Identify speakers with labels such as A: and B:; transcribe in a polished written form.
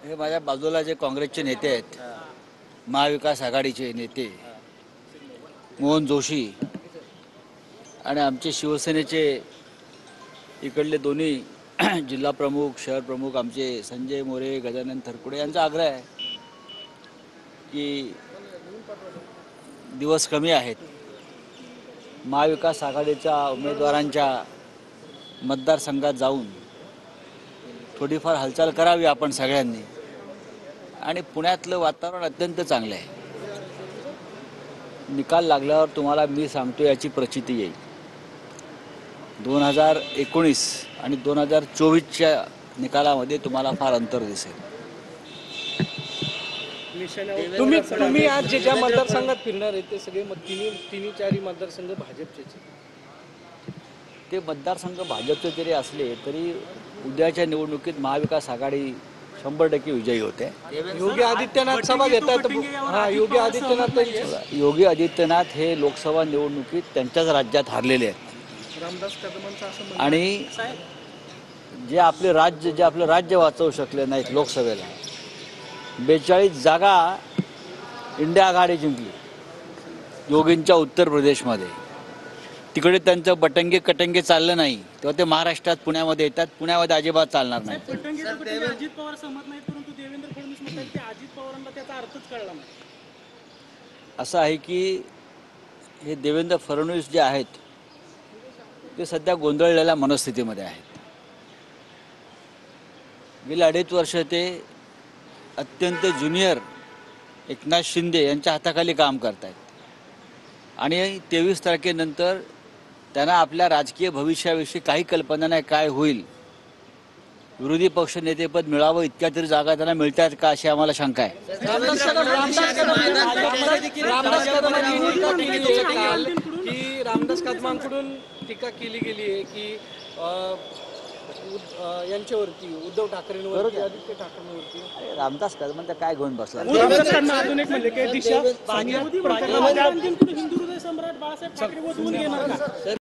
A: हे माझ्या बाजूला जे काँग्रेसचे नेते आहेत, महाविकास आघाडीचे नेते मोहन जोशी आणि आमचे शिवसेनेचे इकडले दोन्ही जिल्हा प्रमुख शहर प्रमुख आमचे संजय मोरे गजानन थरकुडे यांचा आग्रह आहे की दिवस कमी आहेत, महाविकास आघाडीच्या उमेदवारांच्या मतदारसंघात जाऊन थोडीफार हालचाल करावी आपण सगळ्यांनी। आणि पुण्यातलं वातावरण अत्यंत चांगलं आहे। निकाल लागल्यावर तुम्हाला मी सांगतो याची प्रचिती येईल। 2019 आणि 2024च्या निकालामध्ये तुम्हाला फार अंतर दिसेल।
B: तुम्ही आज ज्या मतदारसंघात फिरणार आहे ते सगळे तिन्ही चारही मतदारसंघ भाजपचेच।
A: ते मतदारसंघ भाजपचे जरी असले तरी उद्याच्या निवडणुकीत महाविकास आघाडी 100% विजयी होते।
B: योगी आदित्यनाथ सभा घेतात।
A: योगी आदित्यनाथ हे लोकसभा निवडणुकीत त्यांच्याच राज्यात हारलेले आहेत आणि जे आपलं राज्य वाचवू शकले नाहीत लोकसभेला 42 जागा इंडिया आघाडी जिंकली योगींच्या उत्तर प्रदेशमध्ये। तिकडे त्यांचं बटंगे कटंगे चाललं नाही तेव्हा ते महाराष्ट्रात पुण्यामध्ये येतात। पुण्यामध्ये अजिबात चालणार नाही।
C: अजित पवार सहमत नाहीत, परंतु देवेंद्र फडणवीस म्हणतात की अजित पवारांना त्याचा अर्थच कळला नाही।
A: असं आहे की हे देवेंद्र फडणवीस जे आहेत ते सध्या गोंधळलेल्या मनस्थितीमध्ये आहेत। गेली 2.5 वर्ष ते अत्यंत ज्युनियर एकनाथ शिंदे यांच्या हाताखाली काम करत आहेत आणि 23 तारखेनंतर त्यांना आपल्या राजकीय भविष्याविषयी काही कल्पना नाही काय होईल। विरोधी पक्ष नेतेपद मिळावं इतक्या तरी जागा त्यांना मिळतात का अशी आम्हाला शंका आहे।
B: रामदास कदमांकडून टीका केली गेली आहे की यांच्यावरती उद्धव ठाकरेंवरती आदित्य ठाकरेंवरती।
A: रामदास कदमांचा काय घेऊन बसला?
C: हिंदू हृदय सम्राट बाळासाहेब ठाकरे वधवून घेणार का?